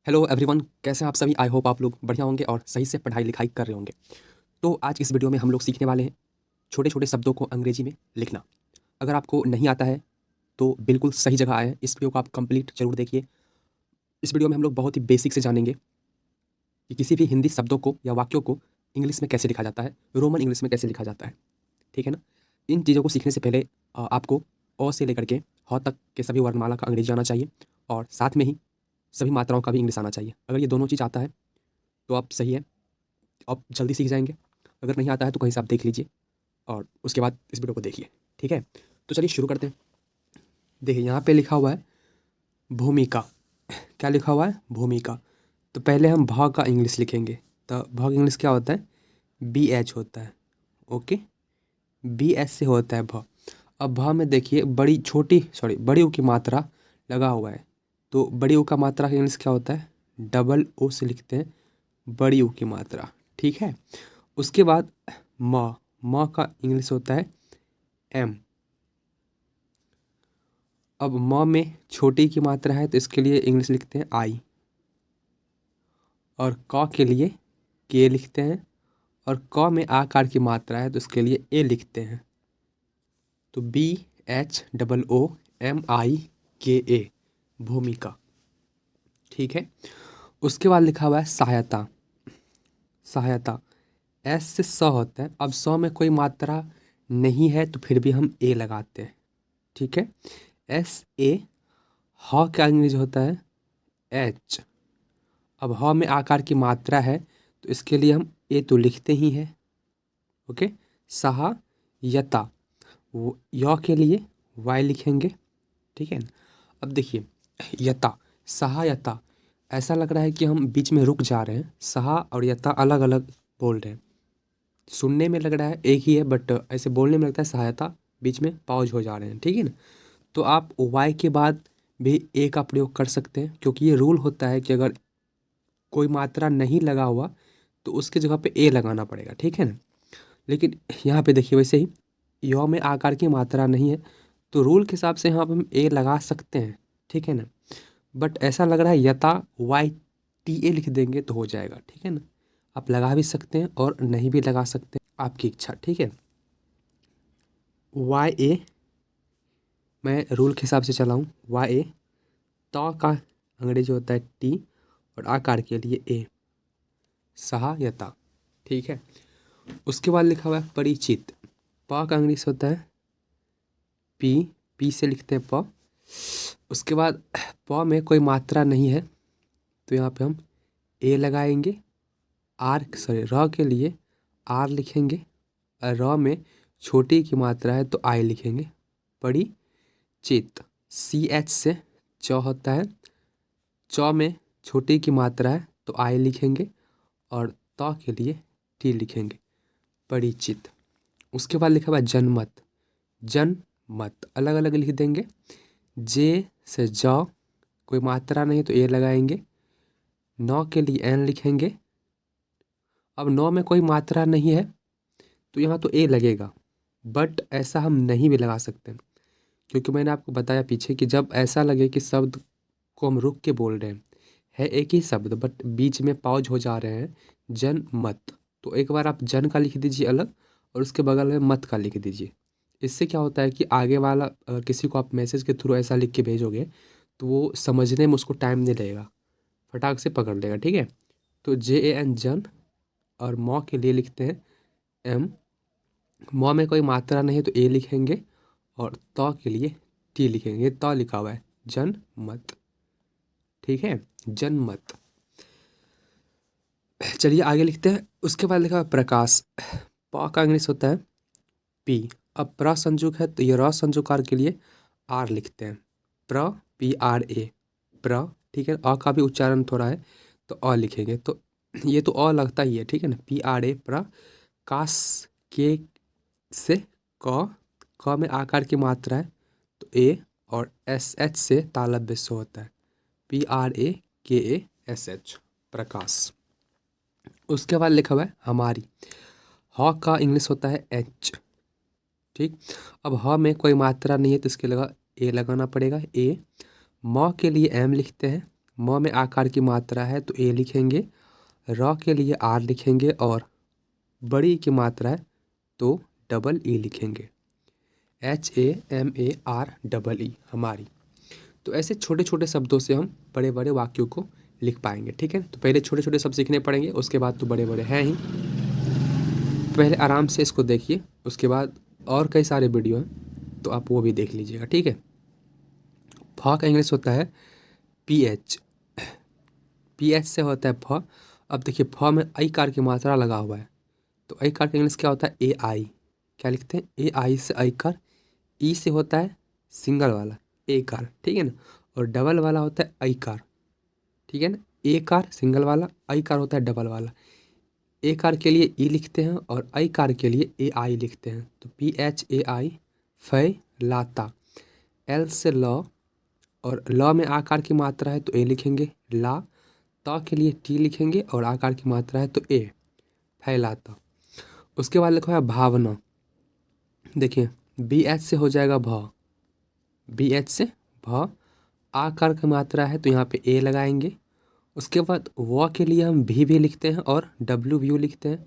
Hello everyone, कैसे हैं आप सभी। आई होप आप लोग बढ़िया होंगे और सही से पढ़ाई लिखाई कर रहे होंगे। तो आज इस वीडियो में हम लोग सीखने वाले हैं छोटे छोटे शब्दों को अंग्रेजी में लिखना। अगर आपको नहीं आता है तो बिल्कुल सही जगह आए हैं। इस वीडियो को आप कंप्लीट जरूर देखिए। इस वीडियो में हम लोग बहुत ही बेसिक से जानेंगे कि किसी भी हिंदी शब्दों को या वाक्यों को इंग्लिश में कैसे लिखा जाता है, रोमन इंग्लिश में कैसे लिखा जाता है। ठीक है ना। इन चीज़ों को सीखने से पहले आपको अ से लेकर के ह तक के सभी वर्णमाला का अंग्रेजी आना चाहिए और साथ में ही सभी मात्राओं का भी इंग्लिश आना चाहिए। अगर ये दोनों चीज़ आता है तो आप सही है, आप जल्दी सीख जाएँगे। अगर नहीं आता है तो कहीं से आप देख लीजिए और उसके बाद इस वीडियो को देखिए। ठीक है? तो चलिए शुरू करते हैं। देखिए यहाँ पे लिखा हुआ है भूमिका। क्या लिखा हुआ है? भूमिका। तो पहले हम भ का इंग्लिश लिखेंगे। तो भ का इंग्लिश क्या होता है? BH होता है। ओके? BH से होता है भ। अब भ में देखिए बड़ी ऊ की मात्रा लगा हुआ है। तो बड़ी ऊ का मात्रा का इंग्लिश क्या होता है? डबल ओ से लिखते हैं बड़ी ऊ की मात्रा। ठीक है? उसके बाद म का इंग्लिश होता है एम। अब म में छोटी की मात्रा है तो इसके लिए इंग्लिश लिखते हैं आई। और क के लिए के लिखते हैं। और क में आकार की मात्रा है तो इसके लिए ए लिखते हैं। तो BHOOMIKA, भूमिका। ठीक है। उसके बाद लिखा हुआ है सहायता। सहायता एस से स होता है। अब स में कोई मात्रा नहीं है तो फिर भी हम ए लगाते हैं। ठीक है। SA। ह का इंग्लिश होता है एच। अब ह में आकार की मात्रा है तो इसके लिए हम ए तो लिखते ही हैं। ओके। सहायता। य के लिए वाई लिखेंगे। ठीक है। अब देखिए यता, सहायता। ऐसा लग रहा है कि हम बीच में रुक जा रहे हैं। सहा और यता अलग अलग बोल रहे हैं। सुनने में लग रहा है एक ही है बट ऐसे बोलने में लगता है सहायता, बीच में पॉज हो जा रहे हैं। ठीक है ना। तो आप वाई के बाद भी ए का प्रयोग कर सकते हैं क्योंकि ये रूल होता है कि अगर कोई मात्रा नहीं लगा हुआ तो उसकी जगह पे ए लगाना पड़ेगा। ठीक है ना। लेकिन यहाँ पे देखिए वैसे ही य में आकार की मात्रा नहीं है तो रूल के हिसाब से यहाँ पे हम ए लगा सकते हैं। ठीक है ना। बट ऐसा लग रहा है यता YTA लिख देंगे तो हो जाएगा। ठीक है ना। आप लगा भी सकते हैं और नहीं भी लगा सकते हैं, आपकी इच्छा। ठीक है। YA मैं रूल के हिसाब से चलाऊँ। YA तो का अंग्रेजी होता है टी और आकार के लिए ए, सहायता। ठीक है। उसके बाद लिखा हुआ है परिचित। प का इंग्लिश होता है पी से लिखते हैं प। उसके बाद प में कोई मात्रा नहीं है तो यहाँ पे हम ए लगाएंगे। र के लिए आर लिखेंगे। और र में छोटी की मात्रा है तो आई लिखेंगे। परिचित। CH से च होता है। च में छोटी की मात्रा है तो आई लिखेंगे और त के लिए टी लिखेंगे। परिचित। उसके बाद लिखा हुआ है जनमत। जनमत अलग अलग लिख देंगे। जे से ज कोई मात्रा नहीं तो ए लगाएंगे। नौ के लिए एन लिखेंगे। अब नौ में कोई मात्रा नहीं है तो यहाँ तो ए लगेगा बट ऐसा हम नहीं भी लगा सकते क्योंकि मैंने आपको बताया पीछे कि जब ऐसा लगे कि शब्द को हम रुक के बोल रहे हैं, है एक ही शब्द बट बीच में पॉज हो जा रहे हैं, जनमत, तो एक बार आप जन का लिख दीजिए अलग और उसके बगल में मत का लिख दीजिए। इससे क्या होता है कि आगे वाला अगर किसी को आप मैसेज के थ्रू ऐसा लिख के भेजोगे तो वो समझने में उसको टाइम नहीं लगेगा, फटाक से पकड़ लेगा। ठीक है। तो JAN जन और मौ के लिए लिखते हैं एम। मौ में कोई मात्रा नहीं है तो ए लिखेंगे और त के लिए टी लिखेंगे। त लिखा हुआ है जनमत। ठीक है। जनमत। चलिए आगे लिखते हैं। उसके बाद लिखा हुआ है प्रकाश। प का इंग्लिश होता है पी। अब प्र संजुक है तो ये र संजुकार के लिए आर लिखते हैं। PRA प्र। ठीक है। अ का भी उच्चारण थोड़ा है तो अ लिखेंगे। तो ये तो अ लगता ही है। ठीक है ना। PRA प्रकाश के से क में आकार की मात्रा है तो ए और SH से तालव्य से होता है PRAKASH प्रकाश। उसके बाद लिखा हुआ है हमारी। ह का इंग्लिश होता है एच। ठीक। अब ह में कोई मात्रा नहीं है तो इसके लगा ए लगाना पड़ेगा। ए। म के लिए एम लिखते हैं म में आकार की मात्रा है तो ए लिखेंगे, र के लिए आर लिखेंगे और बड़ी की मात्रा है तो डबल ई लिखेंगे, HAMAR हमारी। तो ऐसे छोटे छोटे शब्दों से हम बड़े बड़े वाक्यों को लिख पाएंगे। ठीक है, तो पहले छोटे छोटे शब्द सीखने पड़ेंगे, उसके बाद तो बड़े बड़े हैं ही। पहले आराम से इसको देखिए, उसके बाद और कई सारे वीडियो हैं तो आप वो भी देख लीजिएगा। ठीक है, फ का इंग्लिश होता है PH, PH से होता है फ। अब देखिए फ में आई कार की मात्रा लगा हुआ है, तो आई कार का इंग्लिश क्या होता है AI। क्या लिखते हैं, AI से आई कार। ई से होता है सिंगल वाला ए कार, ठीक है ना, और डबल वाला होता है आई कार। ठीक है ना, ए कार सिंगल वाला, आई कार होता है डबल वाला। ए कार के लिए ई लिखते हैं और आई कार के लिए AI लिखते हैं, तो PHAI फैलाता। एल से लॉ, और लॉ में आकार की मात्रा है तो ए लिखेंगे, ला। त के लिए टी लिखेंगे और आकार की मात्रा है तो ए, फैलाता। उसके बाद लिखा है भावना। देखिए BH से हो जाएगा भ, BH से भ। आकार की मात्रा है तो यहाँ पे ए लगाएंगे। उसके बाद व के लिए हम भी लिखते हैं और डब्ल्यू भी लिखते हैं।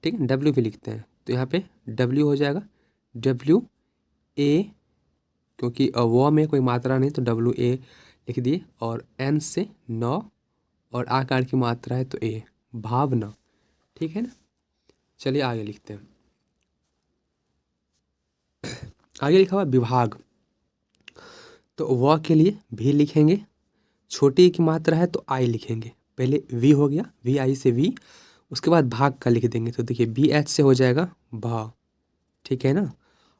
ठीक है, डब्ल्यू भी लिखते हैं तो यहाँ पे डब्ल्यू हो जाएगा WA, क्योंकि व में कोई मात्रा नहीं तो WA लिख दिए। और एन से नौ और आकार की मात्रा है तो ए, भावना। ठीक है ना, चलिए आगे लिखते हैं। आगे लिखा हुआ विभाग, तो व के लिए भी लिखेंगे, छोटी की मात्रा है तो आई लिखेंगे। पहले वी हो गया, VI से वी, उसके बाद भाग का लिख देंगे तो देखिए BH से हो जाएगा भा। ठीक है ना,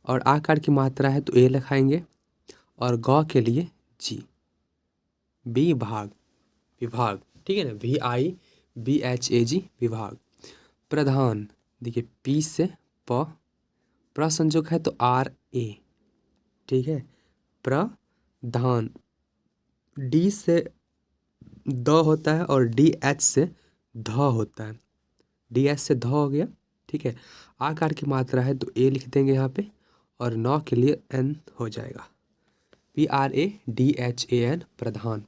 और आकार की मात्रा है तो ए लिखाएंगे और गौ के लिए जी, बी भाग, विभाग। ठीक है ना, VIBHAG विभाग। प्रधान, देखिए P से प, प्रसंयोग है तो RA। ठीक है, प्रधान। D से द होता है और DH से ध होता है, DH से ध हो गया। ठीक है, आकार की मात्रा है तो ए लिख देंगे यहाँ पे और नौ के लिए N हो जाएगा, PRADHAN प्रधान।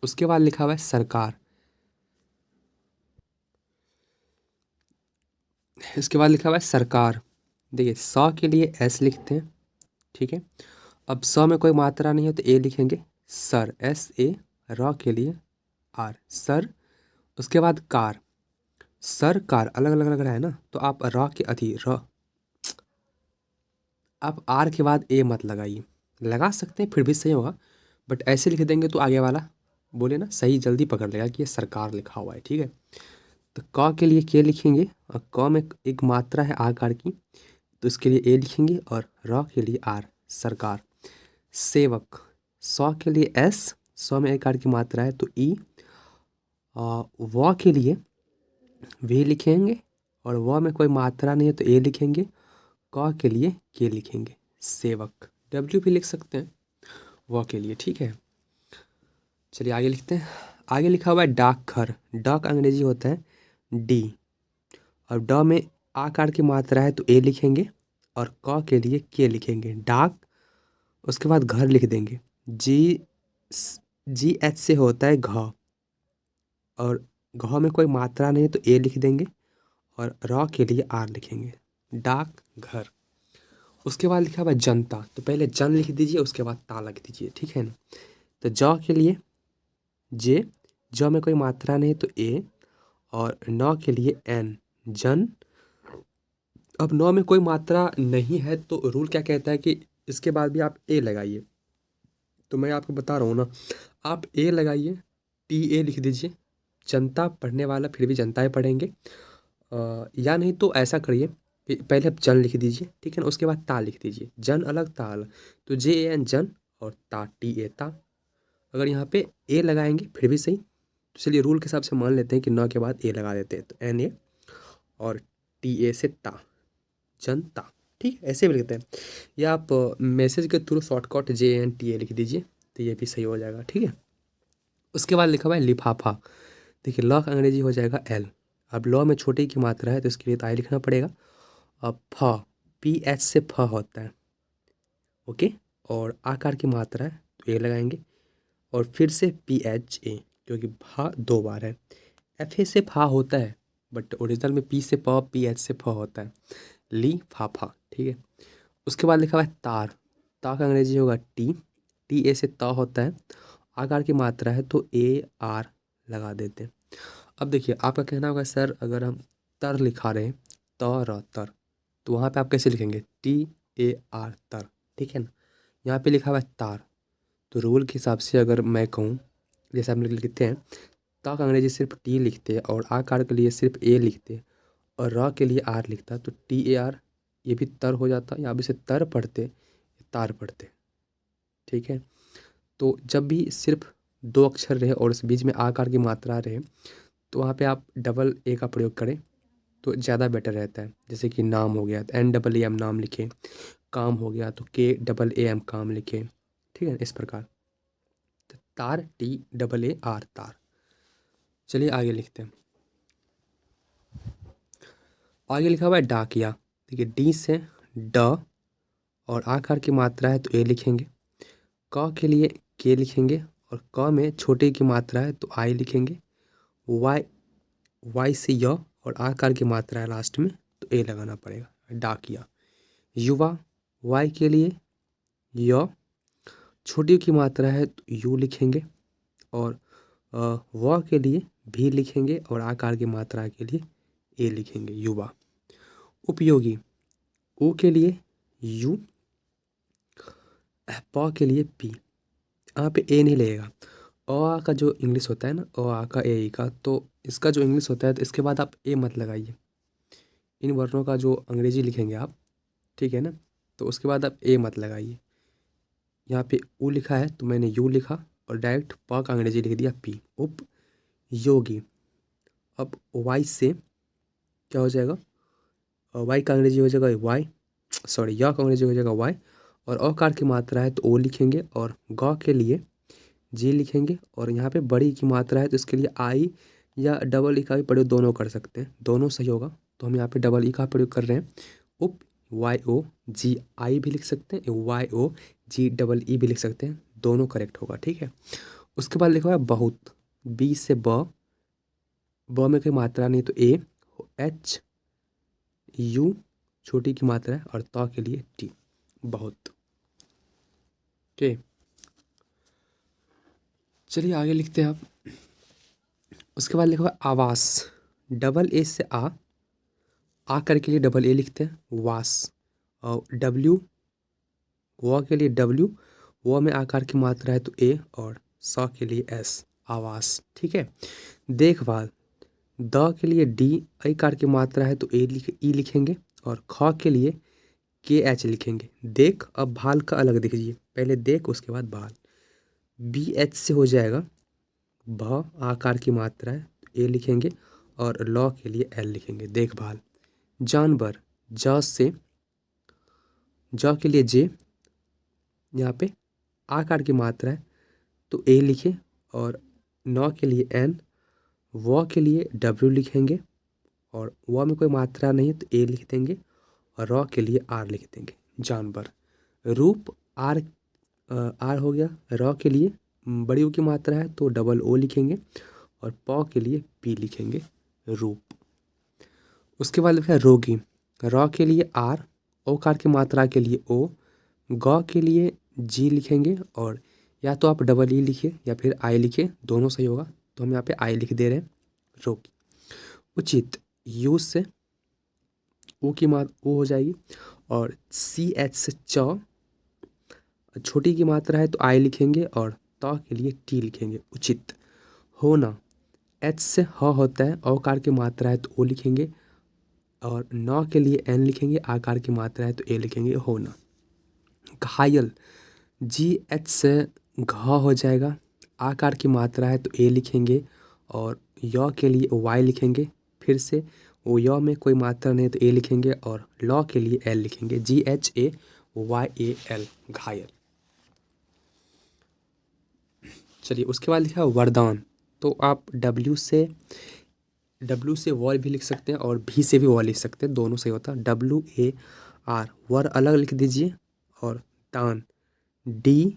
उसके बाद लिखा हुआ है सरकार। इसके बाद लिखा हुआ है सरकार। देखिए स के लिए S लिखते हैं। ठीक है, अब स में कोई मात्रा नहीं है तो ए लिखेंगे, सर, SA। र के लिए R, सर। उसके बाद कार, सरकार अलग अलग लग रहा है ना, तो आप र के अधि र, आप आर के बाद ए मत लगाइए, लगा सकते हैं फिर भी सही होगा, बट ऐसे लिख देंगे तो आगे वाला बोले ना सही जल्दी पकड़ लेगा कि ये सरकार लिखा हुआ है। ठीक है, तो क के लिए के लिखेंगे और क में एक मात्रा है आकार की तो इसके लिए ए लिखेंगे और र के लिए आर, सरकार। सेवक, सौ के लिए एस, सौ में आकार की मात्रा है तो ई, व के लिए वी लिखेंगे और व में कोई मात्रा नहीं है तो ए लिखेंगे, क के लिए के लिखेंगे, सेवक। डब्ल्यू भी लिख सकते हैं व के लिए। ठीक है, चलिए आगे लिखते हैं। आगे लिखा हुआ है डाकघर। ड का अंग्रेजी होता है D, और ड में आकार की मात्रा है तो ए लिखेंगे और क के लिए के लिखेंगे, डाक। उसके बाद घर लिख देंगे, GH से होता है घ, और घ में कोई मात्रा नहीं है तो ए लिख देंगे और र के लिए आर लिखेंगे, डाक घर। उसके बाद लिखा हुआ है जनता, तो पहले जन लिख दीजिए उसके बाद ता लिख दीजिए। ठीक है ना, तो ज के लिए जे, ज में कोई मात्रा नहीं तो ए, और न के लिए एन, जन। अब न में कोई मात्रा नहीं है तो रूल क्या कहता है कि इसके बाद भी आप ए लगाइए, तो मैं आपको बता रहा हूँ ना, आप ए लगाइए, TA लिख दीजिए, जनता पढ़ने वाला फिर भी जनता ही पढ़ेंगे। या नहीं तो ऐसा करिए, पहले आप जन लिख दीजिए, ठीक है ना, उसके बाद ता लिख दीजिए, जन अलग ता अलग, तो JAN जन और ता TA ता। अगर यहाँ पे ए लगाएंगे फिर भी सही, तो चलिए रूल के हिसाब से मान लेते हैं कि न के बाद ए लगा देते हैं, तो NA और TA से ता, जनता। ठीक है, ऐसे भी लिखते हैं, या आप मैसेज के थ्रू शॉर्टकट JNTA लिख दीजिए तो ये भी सही हो जाएगा। ठीक है, उसके बाद लिखा हुआ है लिफाफा। देखिए लॉ का अंग्रेजी हो जाएगा L, अब लॉ में छोटे की मात्रा है तो इसके लिए तो आई लिखना पड़ेगा। अब फ, PH से फ होता है, ओके, और आकार की मात्रा है तो ए लगाएंगे और फिर से PHA, क्योंकि भा 2 बार है। एफ ए से फा होता है बट ओरिजिनल में पी से प, पी एच से फ होता है। ली फा फा, ठीक है। उसके बाद लिखा हुआ है तार। ता का अंग्रेजी होगा टी। टी ए से ता होता है। आकार की मात्रा है तो ए आर लगा देते हैं। अब देखिए आपका कहना होगा सर अगर हम तर लिखा रहे हैं त र तर, तो वहाँ पे आप कैसे लिखेंगे? टी ए आर तर, ठीक है ना। यहाँ पे लिखा हुआ है तार, तो रूल के हिसाब से अगर मैं कहूँ, जैसे हम लोग लिखते हैं ता का अंग्रेजी सिर्फ टी लिखते हैं और आकार के लिए सिर्फ ए लिखते हैं और र के लिए आर लिखता है, तो टी ए आर ये भी तर हो जाता है। यहाँ भी से तर पढ़ते तार पढ़ते, ठीक है। तो जब भी सिर्फ 2 अक्षर रहे और उस बीच में आकार की मात्रा रहे तो वहाँ पे आप डबल ए का प्रयोग करें तो ज़्यादा बेटर रहता है। जैसे कि नाम हो गया तो एन डबल ए एम नाम लिखें, काम हो गया तो के डबल ए एम काम लिखें, ठीक है, इस प्रकार। तो तार टी डबल ए आर तार। चलिए आगे लिखते हैं। आगे लिखा हुआ है डाकिया। देखिए डी से ड और आकार की मात्रा है तो ए लिखेंगे। क के लिए के लिखेंगे और क में छोटे की मात्रा है तो आई लिखेंगे। वाई वाई से य और आकार की मात्रा है लास्ट में तो ए लगाना पड़ेगा। डाकिया। युवा वाई के लिए य, छोटी की मात्रा है तो यू लिखेंगे और व के लिए भी लिखेंगे और आकार की मात्रा के लिए ए लिखेंगे युवा। उपयोगी उ के लिए यू, प के लिए पी। यहाँ पे ए नहीं लगेगा। अ आ का जो इंग्लिश होता है ना, अ आ का ए ई का, तो इसका जो इंग्लिश होता है तो इसके बाद आप ए मत लगाइए। इन वर्णों का जो अंग्रेजी लिखेंगे आप, ठीक है ना, तो उसके बाद आप ए मत लगाइए। यहाँ पे उ लिखा है तो मैंने यू लिखा और डायरेक्ट प का अंग्रेजी लिख दिया पी। उप योगी। अब वाई से क्या हो जाएगा? वाई का अंग्रेजी हो जाएगा वाई, सॉरी या का अंग्रेजी हो जाएगा वाई और अकार की मात्रा है तो ओ लिखेंगे और ग के लिए जी लिखेंगे और यहाँ पे बड़ी की मात्रा है तो इसके लिए आई या डबल ई का भी प्रयोग दोनों कर सकते हैं, दोनों सही होगा। तो हम यहाँ पे डबल ई का प्रयोग कर रहे हैं। उप वाई ओ जी आई भी लिख सकते हैं, वाई ओ जी डबल ई भी लिख सकते हैं, दोनों करेक्ट होगा, ठीक है। उसके बाद लिखा हुआ है बहुत। बी से ब में कोई मात्रा नहीं तो ए, एच यू छोटी की मात्रा है और त के लिए टी, बहुत, ठीक। चलिए आगे लिखते हैं आप। उसके बाद लिखा हुआ आवास। डबल ए से आ कर के लिए डबल ए लिखते हैं वास और डब्ल्यू व के लिए डब्ल्यू, व में आकार की मात्रा है तो ए और स के लिए एस आवास, ठीक है। देखभाल। द के लिए डी, आकार की मात्रा है तो ई लिखेंगे और ख के लिए के एच लिखेंगे। देख, अब भाल का अलग दीजिए, पहले देख उसके बाद भाल। बी एच से हो जाएगा भ, आकार की मात्रा है तो ए लिखेंगे और लॉ के लिए एल लिखेंगे देखभाल। जानवर। ज के लिए जे, यहाँ पे आकार की मात्रा है तो ए लिखें और नौ के लिए एन, व के लिए डब्ल्यू लिखेंगे और व में कोई मात्रा नहीं है तो ए लिख देंगे और र के लिए आर लिख देंगे जानवर। रूप आर, आर हो गया। र के लिए बड़ी ओ की मात्रा है तो डबल ओ लिखेंगे और प के लिए पी लिखेंगे रूप। उसके बाद लिखा है रोगी। र के लिए आर, ओकार की मात्रा के लिए ओ, ग के लिए जी लिखेंगे और या तो आप डबल ई लिखिए या फिर आई लिखिए, दोनों सही होगा, तो हम यहाँ पे आई लिख दे रहे हैं रोगी। उचित। यू से ऊ की मात्रा ओ हो जाएगी और सी एच से च, छोटी की मात्रा है तो आई लिखेंगे और त के लिए टी लिखेंगे उचित। होना। एच से ह होता है, औकार की मात्रा है तो ओ लिखेंगे और न के लिए एन लिखेंगे, आकार की मात्रा है तो ए लिखेंगे होना। घायल। जी एच से घ हो जाएगा, आकार की मात्रा है तो ए लिखेंगे और य के लिए वाई लिखेंगे, फिर से वो य में कोई मात्रा नहीं तो ए लिखेंगे और लॉ के लिए एल लिखेंगे GHAYAL घायल। चलिए उसके बाद लिखा वरदान। तो आप डब्ल्यू से वॉल भी लिख सकते हैं और भी से भी वॉल लिख सकते हैं, दोनों सही होता है। WAR वर अलग लिख दीजिए और दान DAN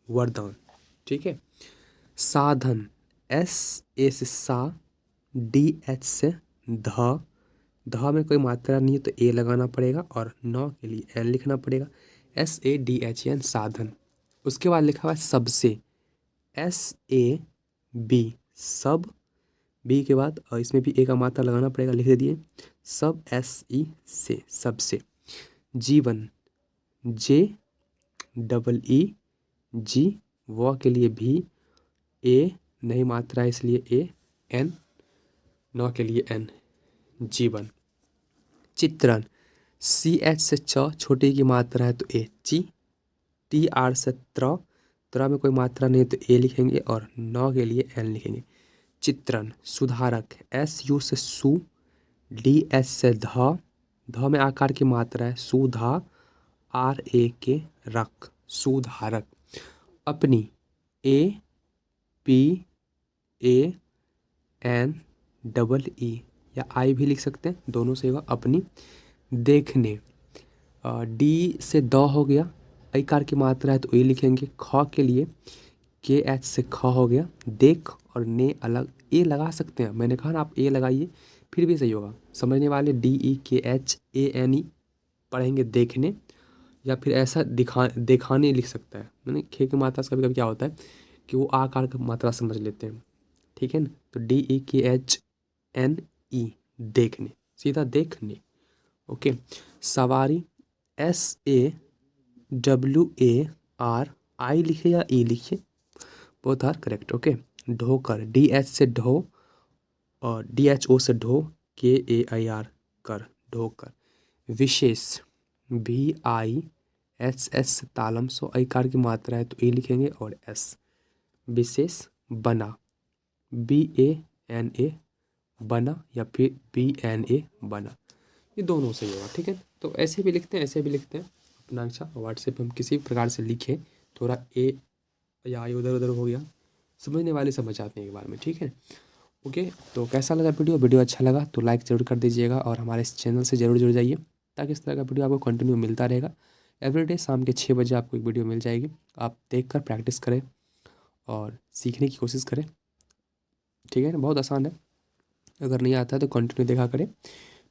वरदान, ठीक है। साधन, एस ए से सा, डी एच से ध, ध में कोई मात्रा नहीं है तो ए लगाना पड़ेगा और नौ के लिए एन लिखना पड़ेगा। SADHN साधन। उसके बाद लिखा हुआ है सबसे, SAB सब, बी के बाद और इसमें भी ए का मात्रा लगाना पड़ेगा, लिख दिए सब, SE से सबसे। जीवन, JEE व के लिए भी, ए नहीं मात्रा है इसलिए ए, एन नौ के लिए एन, जीवन। चित्रण, CH से च, छोटी की मात्रा है तो ए, ची, TR से त्र, त्र में कोई मात्रा नहीं तो ए लिखेंगे और नौ के लिए एन लिखेंगे। चित्रण। सुधारक, SU से सु, DS से ध, ध में आकार की मात्रा है, सुधा, RA रक, सुधारक। अपनी, APANEE या आई भी लिख सकते हैं, दोनों से होगा अपनी। देखने, डी से द हो गया, इकार की मात्रा है तो ए लिखेंगे। ख के लिए KH से ख हो गया। देख और ने अलग, ए लगा सकते हैं, मैंने कहा ना आप ए लगाइए फिर भी सही होगा। समझने वाले DEKHANE पढ़ेंगे देखने, या फिर ऐसा दिखाने लिख सकता है। मैंने खे की मात्रा से कभी कभी क्या होता है कि वो आकार की मात्रा समझ लेते हैं, ठीक है ना। तो DEKHNE देखने, सीधा देखने, ओके। सवारी, SAWAR लिखे या ई लिखे, बोथ आर करेक्ट, ओके। ढोकर, DH से ढो और DHO से ढो, KAIR कर, ढोकर। विशेष, VISS तालम सो इकार की मात्रा है तो ए लिखेंगे और एस। विशेष। बना, BANA बना या फिर BNA बना, ये दोनों सही होगा, ठीक है। तो ऐसे भी लिखते हैं, ऐसे भी लिखते हैं अपना। अच्छा, व्हाट्सएप पे हम किसी भी प्रकार से लिखें, थोड़ा ए या आई उधर उधर हो गया, समझने वाले समझ आते हैं एक बार में, ठीक है। ओके, तो कैसा लगा वीडियो अच्छा लगा तो लाइक ज़रूर कर दीजिएगा और हमारे इस चैनल से ज़रूर जुड़ जाइए, ताकि इस तरह का वीडियो आपको कंटिन्यू मिलता रहेगा। एवरीडे शाम के 6 बजे आपको एक वीडियो मिल जाएगी, आप देखकर प्रैक्टिस करें और सीखने की कोशिश करें, ठीक है ना। बहुत आसान है, अगर नहीं आता है तो कंटिन्यू देखा करें।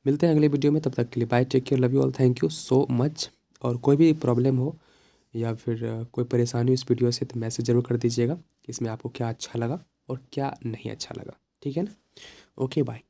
मिलते हैं अगले वीडियो में, तब तक के लिए bye, take care, love you all, thank you so much. और कोई भी प्रॉब्लम हो या फिर कोई परेशानी हो इस वीडियो से तो मैसेज ज़रूर कर दीजिएगा कि इसमें आपको क्या अच्छा लगा और क्या नहीं अच्छा लगा, ठीक है ना। Okay, bye.